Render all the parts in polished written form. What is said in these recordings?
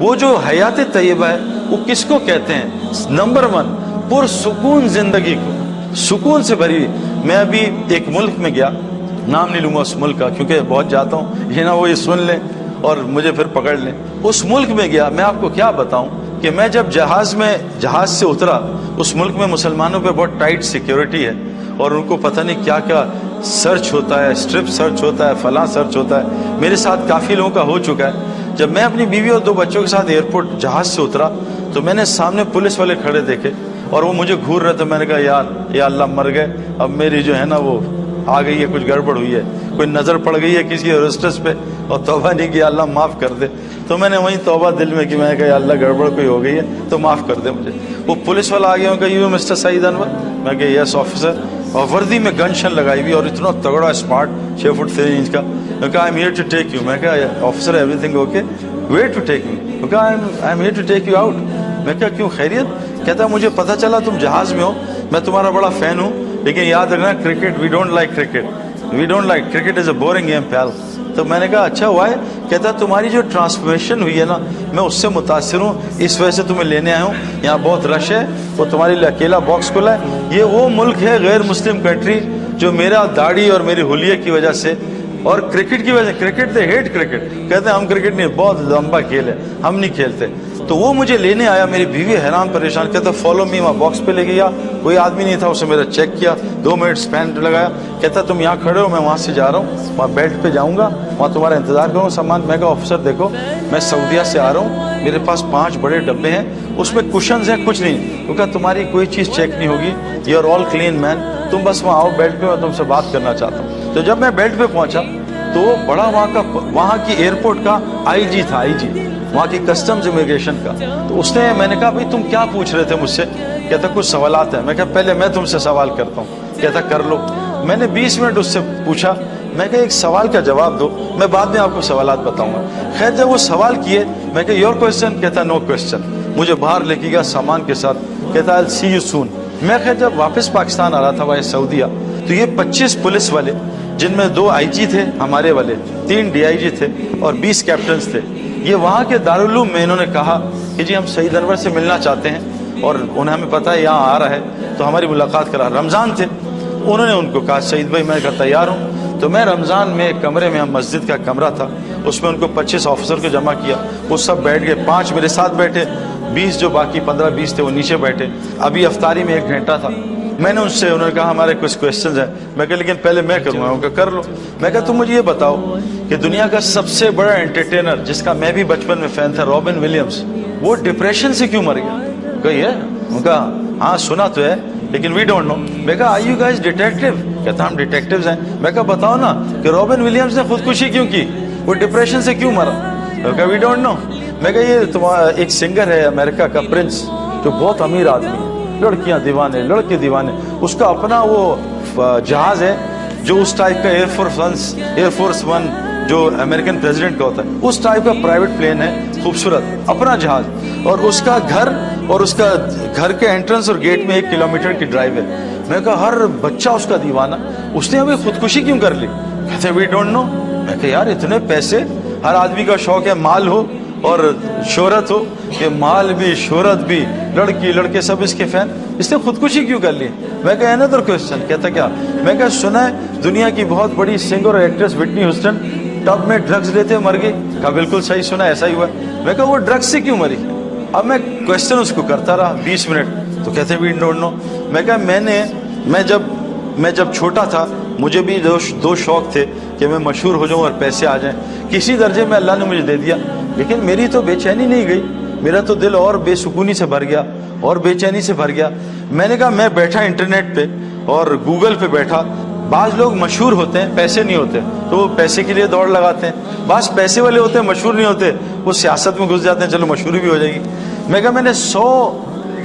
وہ جو حیات طیبہ ہے وہ کس کو کہتے ہیں؟ نمبر 1 پرسکون زندگی کو، سکون سے بھری ہوئی۔ میں ابھی ایک ملک میں گیا، نام نہیں لوں گا اس ملک کا کیونکہ بہت جاتا ہوں، یہ نہ وہ یہ سن لیں اور مجھے پھر پکڑ لیں۔ اس ملک میں گیا، میں آپ کو کیا بتاؤں کہ میں جب جہاز سے اترا، اس ملک میں مسلمانوں پہ بہت ٹائٹ سیکیورٹی ہے اور ان کو پتہ نہیں کیا کیا سرچ ہوتا ہے، اسٹرپ سرچ ہوتا ہے، فلاں سرچ ہوتا ہے۔ میرے ساتھ کافی لوگوں کا ہو چکا ہے۔ جب میں اپنی بیوی اور 2 بچوں کے ساتھ ایئرپورٹ جہاز سے اترا تو میں نے سامنے پولیس والے کھڑے دیکھے اور وہ مجھے گھور رہے تھے۔ میں نے کہا یار یا اللہ مر گئے، اب میری جو ہے نا وہ آ گئی ہے، کچھ گڑبڑ ہوئی ہے، کوئی نظر پڑ گئی ہے کسی ایئرسٹس پہ اور توبہ نہیں کی، اللہ معاف کر دے۔ تو میں نے وہیں توبہ دل میں کی، میں نے کہا یا اللہ گڑبڑ کوئی ہو گئی ہے تو معاف کر دے مجھے۔ وہ پولیس والا آ گیا، کہ یو مسٹر سعید انور؟ میں کہا یس آفیسر، اور وردی میں گن شن لگائی ہوئی اور اتنا تگڑا اسمارٹ 6 فٹ 3 انچ کا۔ میں کہا I am here to take you. میں کہا officer everything okay? Where to take me? میں کہا I am here to take you out. میں کہا کیوں، خیریت؟ کہتا مجھے پتہ چلا تم جہاز میں ہو، میں تمہارا بڑا فین ہوں، لیکن یاد رکھنا cricket we don't like cricket, we don't like cricket is a boring game پیال۔ تو میں نے کہا اچھا ہوا ہے؟ کہتا تمہاری جو ٹرانسفارمیشن ہوئی ہے نا، میں اس سے متاثر ہوں، اس وجہ سے تمہیں لینے آیا ہوں، یہاں بہت رش ہے، وہ تمہارے لیے اکیلا باکس کھلا ہے۔ یہ وہ ملک ہے غیر مسلم کنٹری جو میرا داڑھی اور میری حلیے کی وجہ سے اور کرکٹ کی وجہ سے، کرکٹ دے ہیٹ کرکٹ، کہتے ہیں ہم کرکٹ نہیں، بہت لمبا کھیل ہے، ہم نہیں کھیلتے۔ تو وہ مجھے لینے آیا، میری بیوی حیران پریشان، کہتا فالو می، وہاں باکس پہ لے گیا، کوئی آدمی نہیں تھا، اسے میرا چیک کیا، 2 منٹ اسپین لگایا، کہتا تم یہاں کھڑے ہو، میں وہاں سے جا رہا ہوں، وہاں بیلٹ پہ جاؤں گا، وہاں تمہارا انتظار کروں سامان۔ میں کہا آفیسر دیکھو میں سعودیہ سے آ رہا ہوں، میرے پاس 5 بڑے ڈبے ہیں، اس میں کشنز ہیں، کچھ نہیں، کیونکہ تمہاری کوئی چیز چیک نہیں ہوگی، یو آر آل کلین مین، تم بس وہاں آؤ بیلٹ پہ، میں تم سے بات کرنا چاہتا ہوں۔ تو جب میں بیلٹ پہ پہنچا تو بڑا وہاں کی ایئرپورٹ کا آئی جی تھا، آئی جی وہاں کی کسٹمز امیگریشن کا۔ تو اس نے، میں نے کہا بھائی تم کیا پوچھ رہے تھے مجھ سے؟ کہتا کچھ سوالات ہیں۔ میں کہا پہلے میں تم سے سوال کرتا ہوں۔ کہتا کر لو۔ میں نے 20 منٹ اس سے پوچھا، میں کہا ایک سوال کا جواب دو، میں بعد میں آپ کو سوالات بتاؤں گا۔ خیر جب وہ سوال کیے، میں کہا یور کوشچن؟ کہتا نو کوشچن۔ مجھے باہر لے کے گیا سامان کے ساتھ، کہتا آئی ول سی یو سون۔ میں خیر جب واپس پاکستان آ رہا تھا وہاں سعودیہ، تو یہ 25 پولیس والے، جن میں 2 آئی جی تھے ہمارے والے، 3 ڈی آئی جی تھے اور 20 کیپٹنز تھے، یہ وہاں کے دارالعلوم میں انہوں نے کہا کہ جی ہم سعید انور سے ملنا چاہتے ہیں اور انہیں ہمیں پتہ ہے یہاں آ رہا ہے تو ہماری ملاقات کرا۔ رمضان تھے، انہوں نے ان کو کہا سعید بھائی میں کہا تیار ہوں۔ تو میں رمضان میں ایک کمرے میں، ہم مسجد کا کمرہ تھا، اس میں ان کو 25 آفیسر کو جمع کیا، وہ سب بیٹھ گئے، 5 میرے ساتھ بیٹھے، 20 جو باقی 15-20 تھے وہ نیچے بیٹھے۔ ابھی افطاری میں 1 گھنٹہ تھا۔ میں نے ان سے، انہوں نے کہا ہمارے کچھ کوشچنز ہیں۔ میں کہا لیکن پہلے میں کروں گا۔ انہوں نے کہا کر لو۔ میں کہا تم مجھے یہ بتاؤ کہ دنیا کا سب سے بڑا انٹرٹینر جس کا میں بھی بچپن میں فین تھا، رابن ولیمز، وہ ڈپریشن سے کیوں مر گیا؟ کہی ہے؟ انہوں نے کہا ہاں سنا تو ہے لیکن وی ڈونٹ نو۔ میں کہا آر یو گائز ڈیٹیکٹیو؟ کہتا ہم ڈیٹیکٹیوز ہیں۔ میں کہا بتاؤ نا کہ رابن ولیمز نے خودکشی کیوں کی، وہ ڈپریشن سے کیوں مرا؟ میں کہا وی ڈونٹ نو۔ میں کہا یہ تمہارا ایک سنگر ہے امریکہ کا، پرنس، جو بہت امیر آدمی ہے، لڑکیاں دیوانے، لڑکے دیوانے، اس کا اپنا وہ جہاز ہے جو اس ٹائپ کا ایئر فورس 1 جو امریکن پریزیڈنٹ کا ہوتا ہے، اس ٹائپ کا پرائیویٹ پلین ہے، خوبصورت اپنا جہاز، اور اس کا گھر اور اس کا گھر کے انٹرنس اور گیٹ میں 1 کلومیٹر کی ڈرائیو ہے۔ میں کہا ہر بچہ اس کا دیوانہ، اس نے ابھی خودکشی کیوں کر لی؟ کہتے وی ڈونٹ نو۔ میں کہا یار اتنے پیسے، ہر آدمی کا شوق ہے مال ہو اور شہرت ہو، کہ مال بھی شہرت بھی، لڑکی لڑکے سب اس کے فین، اس نے خودکشی کیوں کر لی؟ میں کہا another question۔ کہتا کیا؟ میں کہا سنا ہے دنیا کی بہت بڑی سنگر اور ایکٹریس وٹنی ہیوسٹن ٹب میں ڈرگز لیتے مر گئی؟ کہا بالکل صحیح سنا، ایسا ہی ہوا۔ میں کہا وہ ڈرگز سے کیوں مری؟ اب میں کوشچن اس کو کرتا رہا 20 منٹ، تو کہتے وی ڈونٹ نو۔ میں کہا میں جب چھوٹا تھا مجھے بھی 2 شوق تھے کہ میں مشہور ہو جاؤں اور پیسے آ جائیں، کسی درجے میں اللہ نے مجھے دے دیا، لیکن میری تو بے چینی نہیں گئی، میرا تو دل اور بے سکونی سے بھر گیا اور بے چینی سے بھر گیا۔ میں نے کہا میں بیٹھا انٹرنیٹ پہ اور گوگل پہ بیٹھا، بعض لوگ مشہور ہوتے ہیں پیسے نہیں ہوتے تو وہ پیسے کے لیے دوڑ لگاتے ہیں، بعض پیسے والے ہوتے ہیں مشہور نہیں ہوتے، وہ سیاست میں گھس جاتے ہیں، چلو مشہوری بھی ہو جائے گی۔ میں کہا میں نے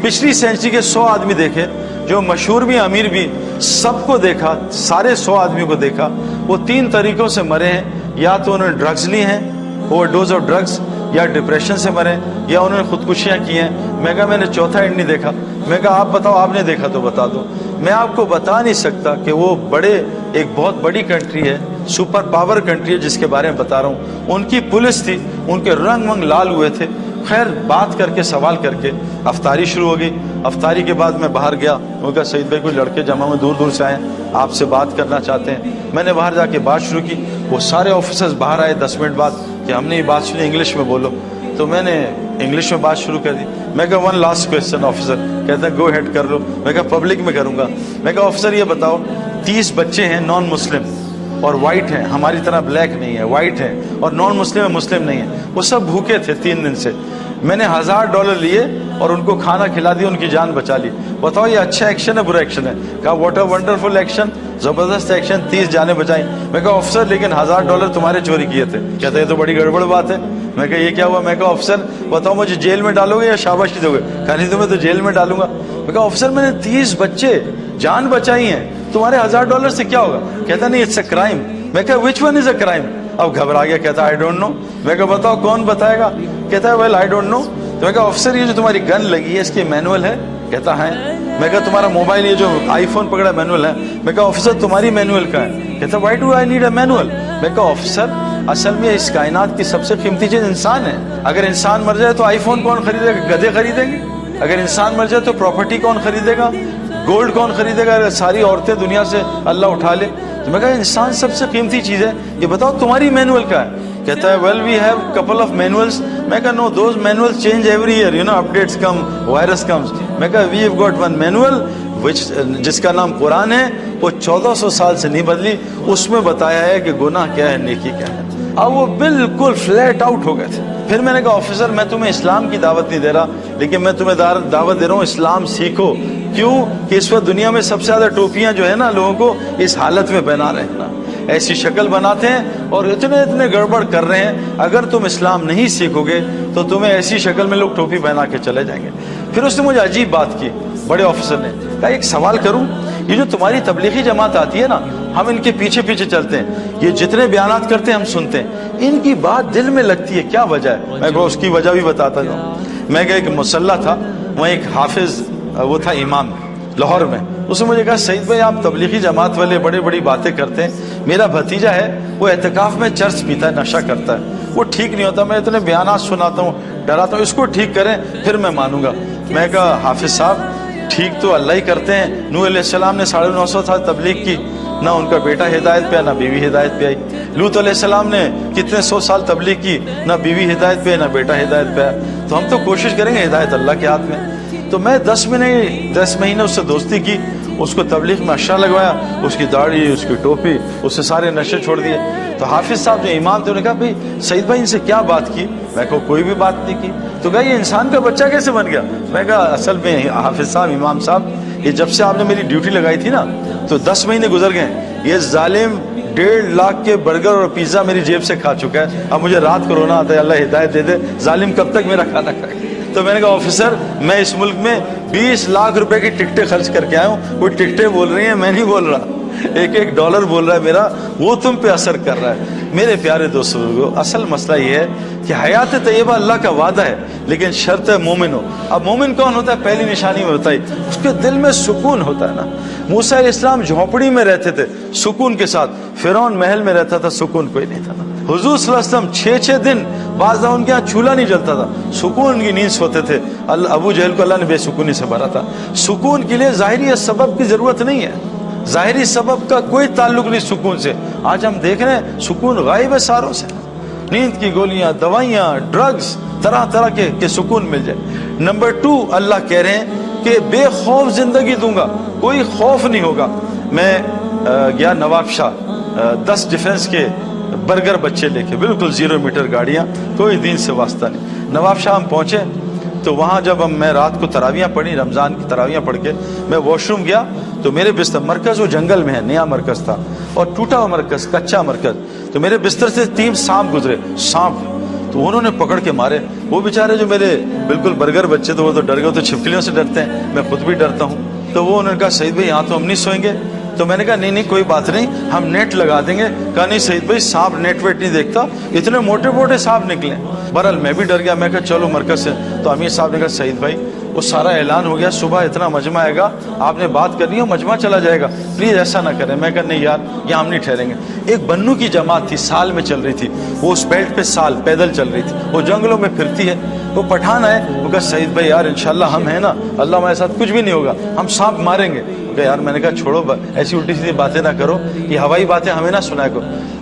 پچھلی سینچری کے 100 آدمی دیکھے جو مشہور بھی امیر بھی، سب کو دیکھا، سارے 100 آدمیوں کو دیکھا، وہ 3 طریقوں سے مرے ہیں، یا تو انہوں نے ڈرگز لی ہیں، اوور ڈوز آف ڈرگز، یا ڈپریشن سے مرے، یا انہوں نے خودکشیاں کی ہیں۔ میں کہا میں نے چوتھا اینڈ نہیں دیکھا۔ میں کہا آپ بتاؤ، آپ نے دیکھا تو بتا دو۔ میں آپ کو بتا نہیں سکتا کہ وہ ایک بہت بڑی کنٹری ہے، سپر پاور کنٹری ہے جس کے بارے میں بتا رہا ہوں، ان کی پولیس تھی، ان کے رنگ لال ہوئے تھے، خیر بات کر کے سوال کر کے افطاری شروع ہو گئی. افطاری کے بعد میں باہر گیا. انہوں نے کہا سعید بھائی کوئی لڑکے جمع ہوئے دور دور سے آئے ہیں, آپ سے بات کرنا چاہتے ہیں. میں نے باہر جا کے بات شروع کی. وہ سارے آفیسرز باہر آئے 10 منٹ بعد کہ ہم نے یہ بات سنی, انگلش میں بولو. تو میں نے انگلش میں بات شروع کر دی. میں کہا ون لاسٹ کویسچن آفیسر. کہتے ہیں گو ہیڈ کر لو. میں کہا پبلک میں کروں گا. میں کہا آفیسر یہ بتاؤ 30 بچے ہیں نان مسلم اور وائٹ ہیں, ہماری طرح بلیک نہیں ہے, وائٹ ہیں, اور نان مسلم ہے, مسلم نہیں ہے. وہ سب بھوکے تھے 3 دن سے. میں نے $1000 لیے اور ان کو کھانا کھلا دیا, ان کی جان بچا لی. بتاؤ یہ اچھا ایکشن ہے برا ایکشن ہے؟ کہا واٹ اے ونڈرفل ایکشن, زبردست ایکشن, 30 جانیں بچائیں. میں کہا آفیسر لیکن $1000 تمہارے چوری کیے تھے. کہتے ہیں یہ تو بڑی گڑبڑ بات ہے. میں کہا یہ کیا ہوا؟ میں کہا آفیسر بتاؤ مجھے جیل میں ڈالو گے یا شاباشی دو گے؟ کہا نہیں تمہیں تو جیل میں ڈالوں گا. میں کہا آفیسر میں نے 30 بچے جان بچائی ہیں, تمہارے $1000 سے کیا ہوگا؟ کہتا نہیں اٹس اے کرائم. میں کہا which one is a crime? اب گھبرا گیا. کہتا آئی ڈونٹ نو. میں کہا بتاؤ کون بتائے گا؟ کہتا ہے ویل آئی ڈونٹ نو. تو میں کہا آفیسر یہ جو تمہاری گن لگی ہے اس کی مینول ہے؟ کہتا ہے. میں کہا تمہارا موبائل یہ جو آئی فون پکڑا مینول ہے؟ میں کہا آفیسر تمہاری مینول کا ہے. کہتا why do I need a manual? میں کہا آفیسر اصل میں اس کائنات کی سب سے قیمتی چیز انسان ہے. اگر انسان مر جائے تو آئی فون کون خریدے گا؟ گدھے خریدیں گے. اگر انسان مر جائے تو پراپرٹی کون خریدے گا؟ گولڈ کون خریدے گا؟ اگر ساری عورتیں دنیا سے اللہ اٹھا لے. تو میں کہا انسان سب سے قیمتی چیز ہے, یہ بتاؤ تمہاری مینول کا ہے؟ کہتا ہے well we have couple of manuals. میں کہا no those manuals change every year, you know updates come, virus comes. میں کہا we have got one manual جس کا نام قرآن ہے, وہ 1400 سال سے نہیں بدلی. اس میں بتایا ہے کہ گناہ کیا ہے نیکی کیا ہے. اب وہ بالکل فلیٹ آؤٹ ہو گئے تھے. پھر میں نے کہا آفیسر میں تمہیں اسلام کی دعوت نہیں دے رہا, لیکن میں تمہیں دعوت دے رہا ہوں اسلام سیکھو. کیوں کہ اس وقت دنیا میں سب سے زیادہ ٹوپیاں جو ہے نا لوگوں کو اس حالت میں پہنا رہے ہیں نا, ایسی شکل بناتے ہیں اور اتنے گڑبڑ کر رہے ہیں. اگر تم اسلام نہیں سیکھو گے تو تمہیں ایسی شکل میں لوگ ٹوپی پہنا کے چلے جائیں گے. پھر اس نے مجھے عجیب بات کی, بڑے آفیسر نے کہا ایک سوال کروں, یہ جو تمہاری تبلیغی جماعت آتی ہے نا, ہم ان کے پیچھے پیچھے چلتے ہیں, یہ جتنے بیانات کرتے ہیں ہم سنتے ہیں, ان کی بات دل میں لگتی ہے, کیا وجہ ہے؟ میں کہا اس کی وجہ بھی بتاتا ہوں. میں کہ ایک مسلح تھا, وہاں ایک حافظ وہ تھا امام لاہور میں. اس نے مجھے کہا سعید بھائی آپ تبلیغی جماعت والے بڑی باتیں کرتے ہیں, میرا بھتیجا ہے وہ اعتکاف میں چرس پیتا ہے, نشہ کرتا ہے, وہ ٹھیک نہیں ہوتا, میں اتنے بیانات سناتا ہوں, ڈراتا ہوں, اس کو ٹھیک کریں پھر میں مانوں گا. میں کہا حافظ صاحب ٹھیک تو اللہ ہی کرتے ہیں. نوح علیہ السلام نے 950 سال تبلیغ کی, نہ ان کا بیٹا ہدایت پہ آیا نہ بیوی ہدایت پہ آئی. لوط علیہ السلام نے کتنے 100 سال تبلیغ کی, نہ بیوی ہدایت پہ نہ بیٹا ہدایت پہ آیا. تو ہم تو کوشش کریں گے, ہدایت اللہ کے ہاتھ میں. تو میں 10 مہینے اس سے دوستی کی, اس کو تبلیغ میں اشرا لگوایا, اس کی داڑھی, اس کی ٹوپی, اس سے سارے نشے چھوڑ دیے. تو حافظ صاحب جو امام تھے انہوں نے کہا بھائی سعید بھائی ان سے کیا بات کی؟ میں کہا کوئی بھی بات نہیں کی. تو کہا یہ انسان کا بچہ کیسے بن گیا؟ میں کہا اصل میں حافظ صاحب امام صاحب یہ جب سے آپ نے میری ڈیوٹی لگائی تھی نا تو 10 مہینے گزر گئے, یہ ظالم 1.5 لاکھ کے برگر اور پیزا میری جیب سے کھا چکا ہے. اب مجھے رات کو رونا آتا ہے, اللہ ہدایت دے دے, ظالم کب تک میرا کھانا کھائے گا. تو میں نے کہا آفیسر میں اس ملک میں 20 لاکھ روپے کی ٹکٹیں خرچ کر کے آیا ہوں, وہ ٹکٹیں بول رہی ہیں, میں نہیں بول رہا, $1 بول رہا ہے میرا, وہ تم پہ اثر کر رہا ہے. میرے پیارے دوستو اصل مسئلہ یہ ہے کہ حیات طیبہ اللہ کا وعدہ ہے, لیکن شرط ہے مومن ہو. اب مومن کون ہوتا ہے؟ پہلی نشانی میں بتائی, اس کے دل میں سکون ہوتا ہے نا. موسیٰ علیہ السلام جھونپڑی میں رہتے تھے سکون کے ساتھ, فرعون محل میں رہتا تھا, سکون کوئی نہیں تھا نا. حضور صلی اللہ علیہ وسلم 6 دن بعض ان کے یہاں چولہا نہیں جلتا تھا, سکون کی نیند سوتے تھے. ابو جہل کو اللہ نے بے سکونی سے بھرا تھا. سکون کے لیے ظاہری سبب کی ضرورت نہیں ہے, ظاہری سبب کا کوئی تعلق نہیں سکون سے. آج ہم دیکھ رہے ہیں سکون غائب ہے ساروں سے, نیند کی گولیاں, دوائیاں, ڈرگز, طرح طرح کے سکون مل جائے. نمبر 2 اللہ کہہ رہے ہیں کہ بے خوف زندگی دوں گا, کوئی خوف نہیں ہوگا. میں گیا نواب شاہ 10 ڈیفنس کے برگر بچے لے کے, بالکل 0 میٹر گاڑیاں, کوئی دین سے واسطہ نہیں. نواب شاہ ہم پہنچے تو وہاں جب میں رات کو تراویاں پڑھی, رمضان کی تراویاں پڑھ کے میں واش روم گیا تو میرے بستر, مرکز وہ جنگل میں ہے, نیا مرکز تھا اور ٹوٹا ہوا مرکز, کچا مرکز. تو میرے بستر سے 3 سانپ گزرے, سانپ, تو انہوں نے پکڑ کے مارے. وہ بیچارے جو میرے بالکل برگر بچے تو وہ تو ڈر گئے, تو چھپکلیوں سے ڈرتے ہیں, میں خود بھی ڈرتا ہوں. تو وہ انہوں نے کہا سعید بھائی یہاں تو ہم نہیں سوئیں گے. تو میں نے کہا نہیں کوئی بات نہیں, ہم نیٹ لگا دیں گے. کہا نہیں سعید بھائی سانپ نیٹ ویٹ نہیں دیکھتا, اتنے موٹے موٹے سانپ نکلے. بہرحال میں بھی ڈر گیا, میں کہا چلو مرکز سے. تو امیر صاحب نے کہا سعید بھائی وہ سارا اعلان ہو گیا صبح اتنا مجمع آئے گا, آپ نے بات کرنی ہے, مجمع چلا جائے گا, پلیز ایسا نہ کریں. میں کہا نہیں یار یہاں ہم نہیں ٹھہریں گے. ایک بنو کی جماعت تھی, سال میں چل رہی تھی, وہ اس بیلٹ پہ سال پیدل چل رہی تھی, وہ جنگلوں میں پھرتی ہے. وہ پٹھان آئے, وہ کہا سعید بھائی یار انشاءاللہ ہم ہیں نا, اللہ ہمارے ساتھ کچھ بھی نہیں ہوگا, ہم سانپ ماریں گے. کہ یار میں نے کہا چھوڑو ایسی الٹی سیدھی باتیں نہ کرو, یہ ہوائی باتیں ہمیں نہ سنایا کرو.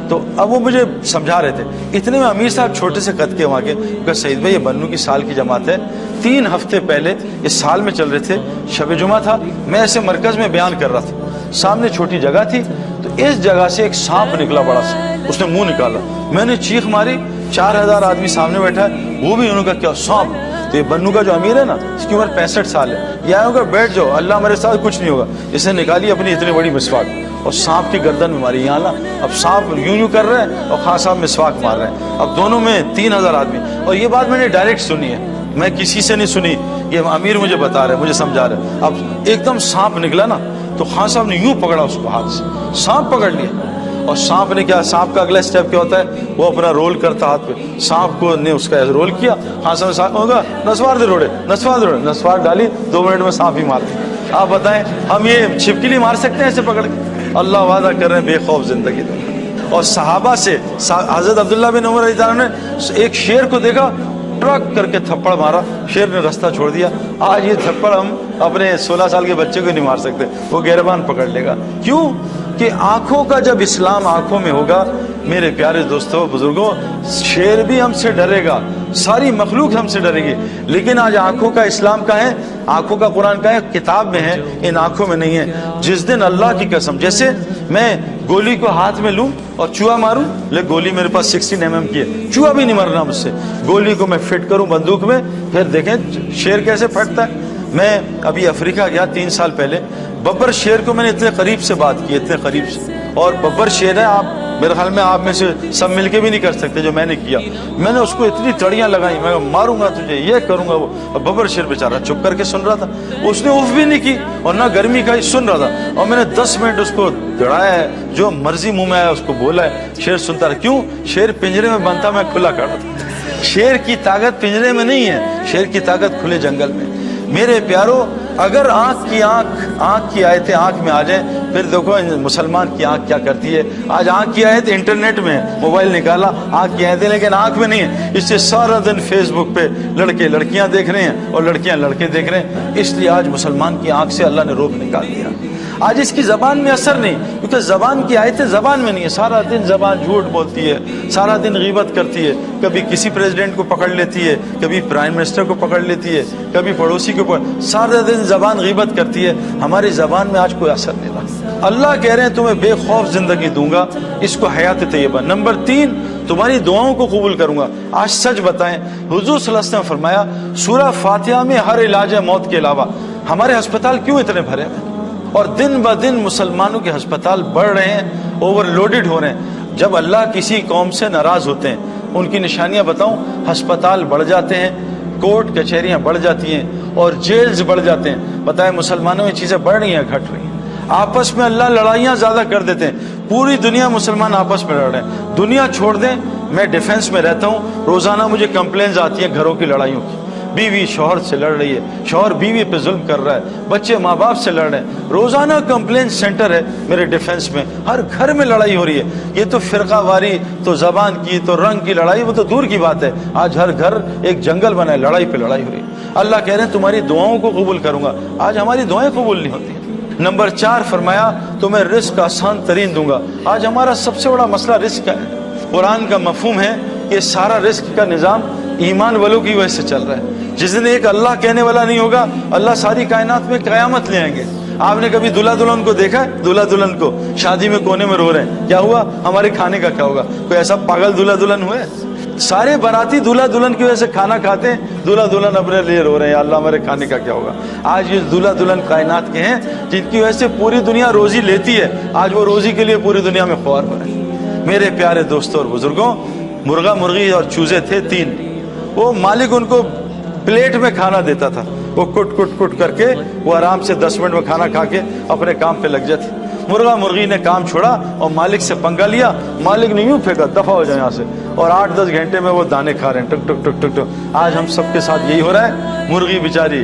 تو اب وہ مجھے سمجھا رہے تھے. اتنے میں امیر صاحب چھوٹے سے قد کے وہاں کے, کہ سعید بھائی یہ بنو کی سال کی جماعت ہے, 3 ہفتے پہلے اس سال میں چل رہے تھے, شب جمعہ تھا, میں ایسے مرکز میں بیان کر رہا تھا, سامنے چھوٹی جگہ تھی, تو اس جگہ سے ایک سانپ نکلا بڑا سا, اس نے منہ نکالا, میں نے چیخ ماری, 4000 آدمی سامنے بیٹھا ہے, وہ بھی انہوں کا کیا سانپ. تو یہ بنو کا جو امیر ہے نا, اس کی عمر 65 سال ہے, یہ آئے ہوگا بیٹھ جاؤ, اللہ ہمارے ساتھ کچھ نہیں ہوگا. اس نے نکالی اپنی اتنی بڑی مسواک اور سانپ کی گردن میں ماری. یہاں نا اب سانپ یوں کر رہے ہیں اور خان صاحب مسواک مار رہے ہیں. اب دونوں میں 3000 آدمی. اور یہ بات میں نے ڈائریکٹ سنی ہے, میں کسی سے نہیں سنی, یہ امیر مجھے بتا رہے, مجھے سمجھا رہے. اب ایک دم سانپ نکلا نا, تو خان صاحب نے یوں پکڑا اس کو ہاتھ سے, سانپ پکڑ لیا. اور سانپ نے کیا, سانپ کا اگلا اسٹیپ کیا ہوتا ہے, وہ اپنا رول کرتا ہاتھ پہ, سانپ کو نے اس کا رول کیا, خان صاحب سانپ ہوگا نسوار دے روڑے, نسوار ڈالی, 2 منٹ میں سانپ ہی مار دی. آپ بتائیں ہم یہ چھپکلی مار سکتے ہیں ایسے پکڑ کے؟ اللہ وعدہ کر رہے ہیں بے خوف زندگی دیں. اور صحابہ سے حضرت عبداللہ بن عمر رضی اللہ عنہ نے ایک شیر کو دیکھا, ٹرک کر کے تھپڑ مارا, شیر نے رستہ چھوڑ دیا. آج یہ تھپڑ ہم اپنے 16 سال کے بچے کو نہیں مار سکتے, وہ گہربان پکڑ لے گا. کیوں کہ آنکھوں کا جب اسلام آنکھوں میں ہوگا, میرے پیارے دوستوں بزرگوں, شیر بھی ہم سے ڈرے گا, ساری مخلوق ہم سے ڈرے گی. لیکن آج آنکھوں کا اسلام کا ہے, آنکھوں کا قرآن کا ہے, کتاب میں ہے, ان آنکھوں میں نہیں ہے. جس دن اللہ کی قسم, جیسے میں گولی کو ہاتھ میں لوں اور چوہا ماروں, لیکن گولی میرے پاس 16 mm کی ہے, چوہا بھی نہیں مرنا مجھ سے. گولی کو میں فٹ کروں بندوق میں, پھر دیکھیں شیر کیسے پھٹتا ہے. میں ابھی افریقہ گیا 3 سال پہلے, ببر شیر کو میں نے اتنے قریب سے بات کی, اتنے قریب سے, اور ببر شیر ہے, آپ میرے خیال میں آپ میں سے سب مل کے بھی نہیں کر سکتے جو میں نے کیا. میں نے اس کو اتنی تڑیاں لگائی, میں ماروں گا تجھے, یہ کروں گا وہ. اور ببر شیر بیچارہ چپ کر کے سن رہا تھا, اس نے اف بھی نہیں کی اور نہ گرمی کا, سن رہا تھا. اور میں نے 10 منٹ اس کو دڑایا ہے, جو مرضی منہ میں آیا اس کو بولا ہے, شیر سنتا رہا. کیوں؟ شیر پنجرے میں بند تھا, میں کھلا کر رہا تھا. شیر کی طاقت پنجرے میں نہیں ہے, شیر کی طاقت کھلے جنگل میں. میرے پیارو, اگر آنکھ کی آیتیں آنکھ میں آ جائیں, پھر دیکھو مسلمان کی آنکھ کیا کرتی ہے. آج آنکھ کی آیت انٹرنیٹ میں, موبائل نکالا, آنکھ کی آیتیں, لیکن آنکھ میں نہیں ہے. اس سے سارا دن فیس بک پہ لڑکے لڑکیاں دیکھ رہے ہیں اور لڑکیاں لڑکے دیکھ رہے ہیں. اس لیے آج مسلمان کی آنکھ سے اللہ نے روب نکال دیا. آج اس کی زبان میں اثر نہیں, کیونکہ زبان کی آیتیں زبان میں نہیں ہے. سارا دن زبان جھوٹ بولتی ہے, سارا دن غیبت کرتی ہے, کبھی کسی پریزیڈنٹ کو پکڑ لیتی ہے, کبھی پرائم منسٹر کو پکڑ لیتی ہے, کبھی پڑوسی کو سارا دن زبان غیبت کرتی ہے. ہماری زبان میں آج کوئی اثر نہیں رہا. اللہ کہہ رہے ہیں تمہیں بے خوف زندگی دوں گا, اس کو حیات طیبہ. نمبر 3, تمہاری دعاؤں کو قبول کروں گا. آج سچ بتائیں, حضور صلی اللہ علیہ وسلم نے فرمایا سورہ فاتحہ میں ہر علاج ہے موت کے علاوہ. ہمارے ہسپتال کیوں اتنے بھرے ہیں؟ اور دن بہ دن مسلمانوں کے ہسپتال بڑھ رہے ہیں, اوور لوڈڈ ہو رہے ہیں. جب اللہ کسی قوم سے ناراض ہوتے ہیں, ان کی نشانیاں بتاؤں, ہسپتال بڑھ جاتے ہیں, کورٹ کچہریاں بڑھ جاتی ہیں, اور جیلز بڑھ جاتے ہیں. بتائیں مسلمانوں میں چیزیں بڑھ رہی ہیں گھٹ رہی ہیں؟ آپس میں اللہ لڑائیاں زیادہ کر دیتے ہیں. پوری دنیا مسلمان آپس میں لڑ رہے ہیں. دنیا چھوڑ دیں, میں ڈیفنس میں رہتا ہوں, روزانہ مجھے کمپلینز آتی ہیں گھروں کی لڑائیوں کی. بیوی شوہر سے لڑ رہی ہے, شوہر بیوی پہ ظلم کر رہا ہے, بچے ماں باپ سے لڑ رہے ہیں. روزانہ کمپلین سینٹر ہے میرے ڈیفنس میں, ہر گھر میں لڑائی ہو رہی ہے. یہ تو فرقہ واری, تو زبان کی, تو رنگ کی لڑائی, وہ تو دور کی بات ہے. آج ہر گھر ایک جنگل بنا ہے, لڑائی پہ لڑائی ہو رہی ہے. اللہ کہہ رہے ہیں تمہاری دعاؤں کو قبول کروں گا. آج ہماری دعائیں قبول نہیں ہوتی ہیں. نمبر 4 فرمایا تمہیں رزق آسان ترین دوں گا. آج ہمارا سب سے بڑا مسئلہ رزق کا ہے. قرآن کا مفہوم ہے کہ سارا رزق کا نظام ایمان والوں کی وجہ سے چل رہا ہے. جس دن ایک اللہ کہنے والا نہیں ہوگا, اللہ ساری کائنات میں قیامت لے آئیں گے. آپ نے کبھی دلہا دلہن کو دیکھا ہے؟ دلہا دلہن کو شادی میں کونے میں رو رہے ہیں, کیا ہوا, ہمارے کھانے کا کیا ہوگا؟ کوئی ایسا پاگل دلہا دلہن ہوئے؟ سارے باراتی دلہا دلہن کی وجہ سے کھانا کھاتے ہیں, دلہا دلہن اپنے لیے رو رہے ہیں, یا اللہ ہمارے کھانے کا کیا ہوگا. آج یہ دلہا دلہن کائنات کے ہیں جن کی وجہ سے پوری دنیا روزی لیتی ہے, آج وہ روزی کے لیے پوری دنیا میں خوار بنے. میرے پیارے دوستوں اور بزرگوں, مرغا مرغی اور چوزے تھے 3. وہ مالک ان کو پلیٹ میں کھانا دیتا تھا, وہ کٹ کٹ کٹ کر کے وہ آرام سے 10 منٹ میں کھانا کھا کے اپنے کام پہ لگ جاتے. مرغا مرغی نے کام چھوڑا اور مالک سے پنگا لیا. مالک نے یوں پھینکا, دفع ہو جائے یہاں سے, اور 8-10 گھنٹے میں وہ دانے کھا رہے ہیں, ٹک ٹک ٹک ٹک ٹک. آج ہم سب کے ساتھ یہی ہو رہا ہے. مرغی بیچاری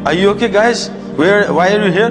Are you okay guys? Why are you here?